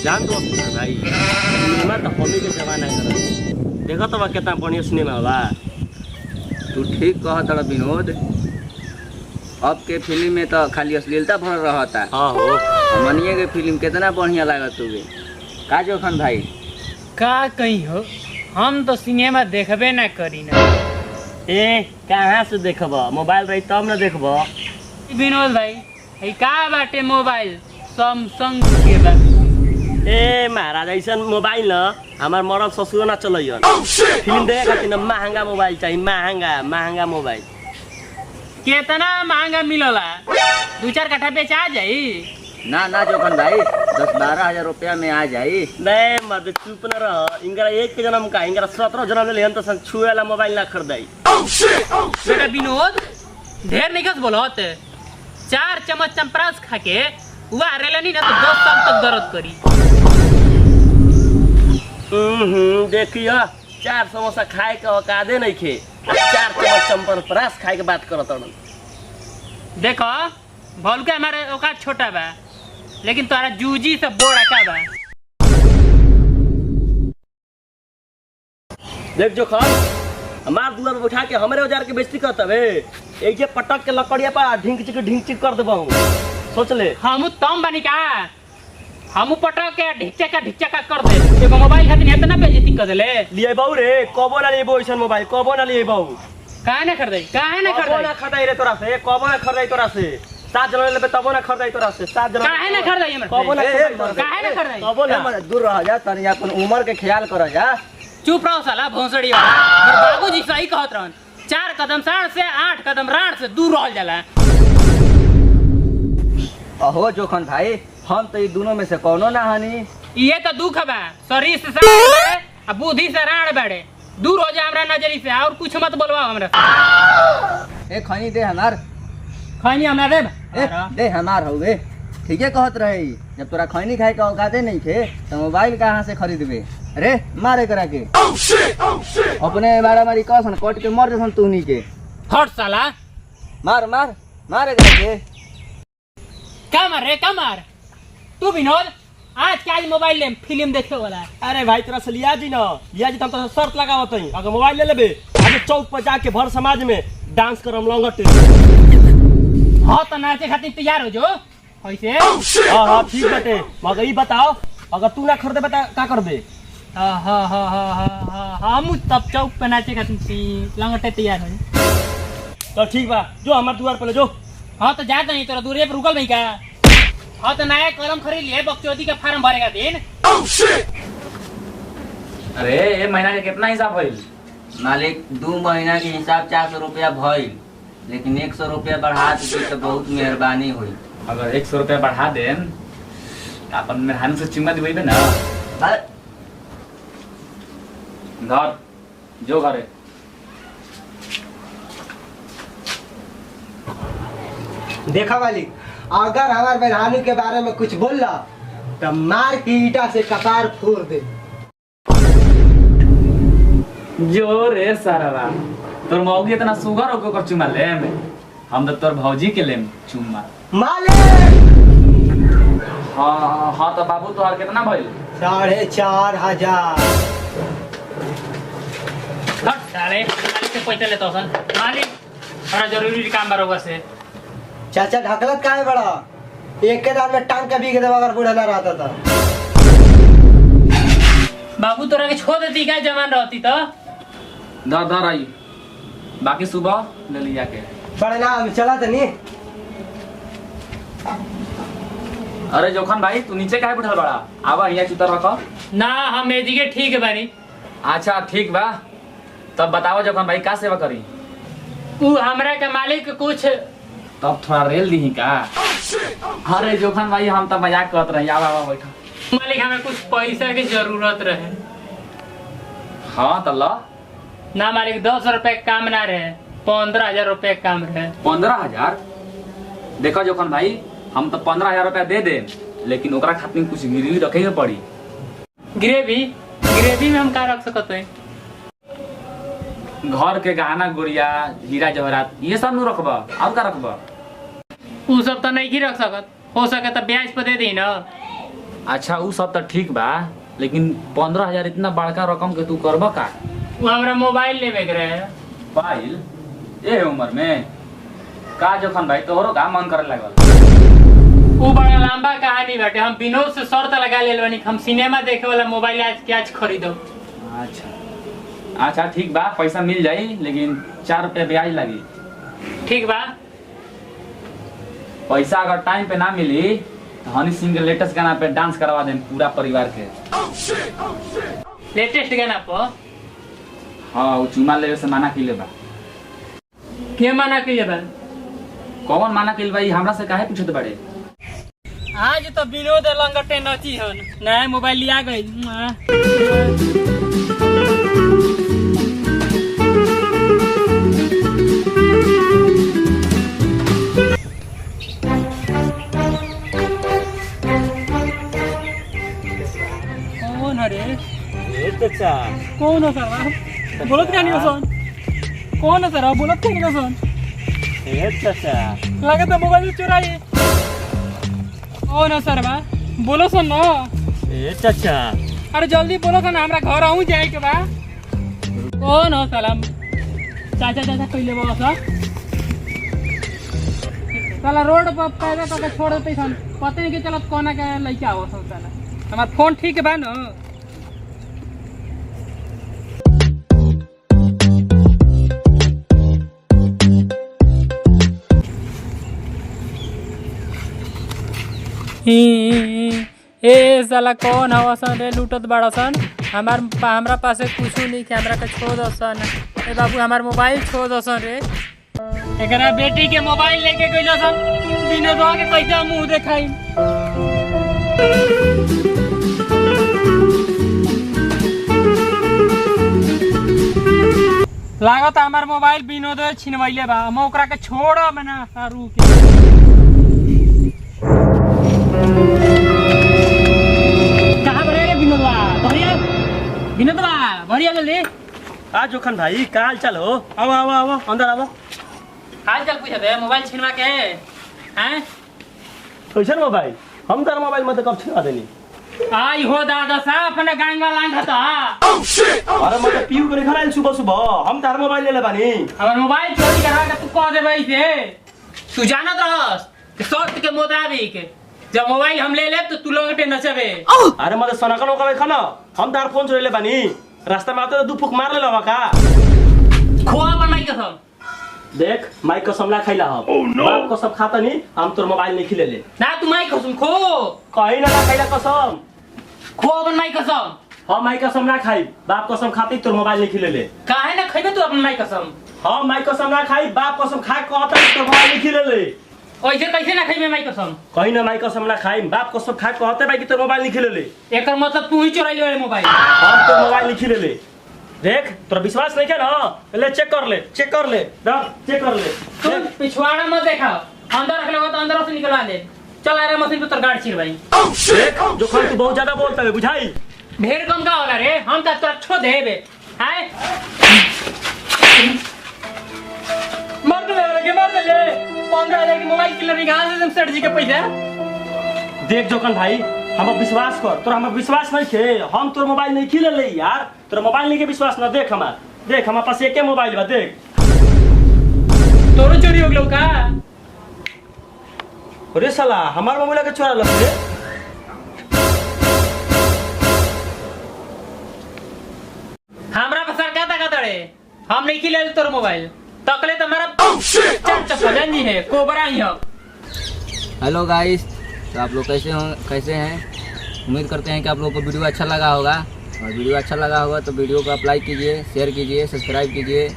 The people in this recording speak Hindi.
जान दो भाई सिनेमा तो हमी के जमाना कर देखो तो कितना बढ़िया सिनेमा होला। तू ठीक कहत रह विनोद। अब के फिल्म में तो खाली अश्लीलता भर रहता। हाँ हो मनिए के फिल्म कितना बढ़िया लागत तुगे का जोखन भाई। का कहीं हो हम तो सिनेमा देखबे ना करी ना। ए कहाँ से देखब मोबाइल रही तब न देखब। विनोद भाई है का बाटे मोबाइल सैमसंग के बा। ए महाराज ऐसा मोबाइल न हमार मरद ससुर ना चलैन फिल्म देखे खातिर न महंगा मोबाइल चाहिए महंगा मोबाइल। कितना महंगा मिलला 2-4 कट्ठा बेचा जाई। ना जोखन भाई 10-12 हजार रुपया में आ जाई। नहीं मत चुप न रह इंगरा एक के जन्म का इंगरा 17 जन्म ले तो छुए वाला मोबाइल ना खरीदाई। बेटा विनोद ढेर नहीं कस बोलत 4 चम्मच चंपरास खा के हुआ रेलनी ना तो 10 साल तक दर्द करी। देखिए 4 समोसा खाए के औकादे नहीं खे 4 चम्मच चंपरास खाए के बात करत हन। देखो भोल के हमारे औकात छोटा बा लेकिन तोरा जूजी से बड़ा का बा। देख जो खान हमार दुआर पर उठा के हमरे औजार के बेइज्जती करत हवे एक जे पटक के लकड़िया पर ढिंक चिक कर देबहू सोच ले। हम तम बनी का हम पटक के ढिच्चा का कर दे एगो मोबाइल खातिर इतना बेइज्जती कर देले। लिए बाऊ रे कबो ना लिए ऐसा मोबाइल कबो ना लिए बाऊ काहे ना खरीदाई कबो ना खरीदाई रे तोरा से कबो ना खरीदाई तोरा से 7 जन लेबे तबो ना खरीदाई तोरा से 7 जन काहे ना खरीदाई हमरा कबो ना काहे ना खरीदाई कबो ना दूर रह जा तनी अपन उम्र के ख्याल कर जा। चुप रहो साला भोंसड़ी वाला। मेरे बाबूजी सही कहत रहन 4 कदम साढ़ से 8 कदम राण से दूर रह जाला। अहो जोखन भाई हम तो ये दोनों में से कौनो ना हनी। ये तो दुख बा शरीर से साढ़ बड़े और बुद्धि से राण बड़े दूर हो जा हमरा नजरी से और कुछ मत बोलवा हमरा से। ए खनी दे हमार खैनी हमरा रे दे हमार हउए ठीके कहत रहे। जब तोरा खैनी खाए के औकाते नहीं थे तो मोबाइल कहाँ से खरीदबे। अरे मारे करा के अपने मारी कसन कट के मर जसन तू के हट साला मारे करा के का मार तू विनोद आज के आज मोबाइल ले फिल्म देखे वाला। अरे भाई तेरा से लिया जी तो हम तो शर्त लगावत हई अगर मोबाइल ले लेबे आगे चौक पर जाके भर समाज में डांस करम लंगट। हाँ तो नाचे खातिर तैयार हो जो ऐसे। हाँ ठीक बाटे मगर ई बताओ अगर तू ना खरीदे बता का करबे। हम तब चौक पे नाचे खातिर लंगटे तैयार हो। तो ठीक बा जो हमार दुआर पे ले जो। हाँ तो जाता नहीं तोरा दूरे पर रुकल नहीं का। हाँ तो नया कलम खरीद लिए बक्चौती का फार्म भरेगा दिन। अरे ये महीना के कितना हिसाब भइल। मालिक 2 महीना के हिसाब 400 रुपया भइल लेकिन 100 रुपया बढ़ा दी तो बहुत मेहरबानी हुई। अगर 100 रुपया बढ़ा देम तो अपन मेहरानू से चुम्मा दिवेबे ना। घर जो घरे देखा मालिक अगर हमारे मेहरानू के बारे में कुछ बोलला तो मार की ईटा से कपार फोड़ दे। जो रे सारा तोर मौगी इतना सुगर होके ओकर चुम्मा लेम हम तो तोर भौजी के लेम चुम्मा। मालिक हाँ तो बाबू तोहर कितना भइल 4,500। हट साले मालिक से पैसा लेता हूँ मालिक बड़ा जरूरी काम बरोबर से। चाचा ढकलत का है बड़ा एक के दान में टांग का बीग देवा अगर बूढ़ा ना रहता था। बाबू तोरा के छोड़ देती क्या जवान रहती तो। दर आई बाकी सुबह ले लिया के। बड़े ना चला तो नहीं। अरे जोखन भाई तू नीचे काहे बैठल बड़ा आवा यहाँ चुतर रख ना हम एदिके ठीक है बानी। अच्छा ठीक बा तब बताओ जोखन भाई का सेवा करी। उ हमरा के मालिक कुछ तब थोड़ा रेल दी का। अरे जोखन भाई हम तो मजाक करत रही आवा बैठा। मालिक हमें कुछ पैसा की जरूरत रहे। हाँ तो ला ना मालिक 10 रुपए काम ना रहे 15,000 रुपए काम रहे। 15,000 देखो जोखन भाई हम तो 15,000 रुपया दे दे लेकिन ओकरा खातिर कुछ गिरवी रखे के पड़ी। ग्रेवी में हम का रख सकत है। घर के गहना गुड़िया हीरा जवाहरात ये सब नु रखबा और का रखबा। उ सब तो नहीं रख सकत हो सके तो ब्याज पे दे दी ना। अच्छा उ सब तो ठीक बा, लेकिन 15,000 इतना बड़का रकम के तू करबा का? वो हमरा मोबाइल लेवे के रहे। मोबाइल ए उम्र में का जोखन भाई तोहरो का मन करे लागल? वो बड़ा लंबा कहानी बाटे। हम विनोद से शर्त लगा ले बानी हम सिनेमा देखे वाला मोबाइल आज के आज खरीदो। अच्छा अच्छा ठीक बा, पैसा मिल जाई, लेकिन 4 रुपया ब्याज लगी। ठीक बा। पैसा अगर टाइम पे ना मिली तो हनी सिंह के लेटेस्ट गाना पे डांस करवा दें पूरा परिवार के। लेटेस्ट गाना पर हाँ वो चुमा लेवे से माना किले बा। के मना कइले बा? कौन माना किले बा? ई हमरा से काहे पूछत बाड़े? आज तो विनोद लंगटे नची हन नया मोबाइल लिया गई। कौन है रे? ए चाचा कौन है सर? बोलत क्या नहीं सन? कौन है सर? बोलत क्या नहीं सन? ए चाचा लगे तो मोबाइल चुराई। कौन है सर बा? बोलो सन ना। ए चाचा अरे जल्दी बोलो सन, हमरा घर आऊं जाए के बा। कौन हो सलाम? चाचा चाचा कइले बा सर? साला रोड पर पैदल करके छोड़ देते सन, पता नहीं कि चलत कोना के लइका आवत सन साला। हमार फोन ठीक बा न? ए साला कौन हवा सन रे? लूटत बड़ा सन। हमरा पासे कुछ नहीं के, हमरा के छोड़ दो सन। ए बाबू हमार मोबाइल छोड़ दो सन रे। एकरा बेटी के मोबाइल लेके गइलो सन, विनोदवा के कैसे मुंह देखाई? लागत हमार मोबाइल विनोदवा छिनवैले बा। हम ओकरा के छोड़ब ना सारू के। कहाँ बड़े रे विनोदवा? विनोदवा बढ़िया जल्दी। आ जोखन भाई का हाल चाल हो? आओ आओ आओ अंदर आओ। हाल चाल पूछे थे मोबाइल छिनवा के हैं? कैसन मोबाइल? हम तार मोबाइल में तो कब छिना देनी। आई हो दादा साहब अपने गांगा लांग था। अरे मैं तो पीयू करे खराइल सुबह सुबह हम तार मोबाइल ले ले बानी। हमार मोबाइल चोरी करा के तू कह दे भाई से। तू जानत रहस कि शर्त के मुताबिक जब मोबाइल हम ले ले तो तू लोग पे नचबे। अरे मैं तो सनकन ओकर खाना हम तार फोन चोरी ले बानी। रास्ता में आते तो 2 फूक मार ले लवा का। खोआ बनाई कसम। देख माई कसम ला खाइला हम। बाप कसम खाता नहीं हम तोर मोबाइल नहीं खिले ले। ना तू माई कसम खो। कहीं ना खाइला कसम। खोआ बन माई कसम। हम माई कसम ना खाई, बाप कसम खाती तोर मोबाइल नहीं खिले ले। काहे ना खइबे तू अपन माई कसम? हम माई कसम ना खाई, बाप कसम खा के कहता तोर मोबाइल नहीं खिले ले। ऐसे कैसे ना खइबे माई कसम? कहीं ना माई कसम ना खाई, बाप कसम खा के कहते भाई कि तोर मोबाइल नहीं खिले ले। एकर मतलब तू ही चोराई ले मोबाइल। हम तोर मोबाइल नहीं खिले ले। देख तोरा विश्वास नहीं है ना? ले चेक कर ले, चेक कर ले, चेक कर ले। तू पिछवाड़ा मत देखा, अंदर रख लेगा तो अंदर से निकलवा दे। चल आ रे मशीन पे तोर गाड़ छिड़ भाई। देख जो खान तू बहुत ज्यादा बोलता है बुझाई। भेड़ कम का होगा रे? हम तो तोरा छो देबे हैं। मार दे ले, मार दे ले। 15,000 की मोबाइल किलर निकाल दे सेठ जी के पैसा। देख जोकन भाई हम विश्वास कर, तोरा हम विश्वास नहीं थे। हम तोर मोबाइल नहीं खिले ले यार। तोरा मोबाइल नहीं के विश्वास ना। देख हमार, देख हमारे पास एके मोबाइल बा। देख तोरो चोरी हो गलो का? अरे साला हमार मोबाइल के चोरा लग रे। हमरा पे सरकार तक तड़े हम नहीं खिले तोर मोबाइल तकले तो हमारा चार चप्पल जी है कोबरा ही हो। हेलो गाइस, तो आप लोग कैसे हैं? उम्मीद करते हैं कि आप लोगों को वीडियो अच्छा लगा होगा। और वीडियो अच्छा लगा होगा तो वीडियो को आप लाइक कीजिए, शेयर कीजिए, सब्सक्राइब कीजिए।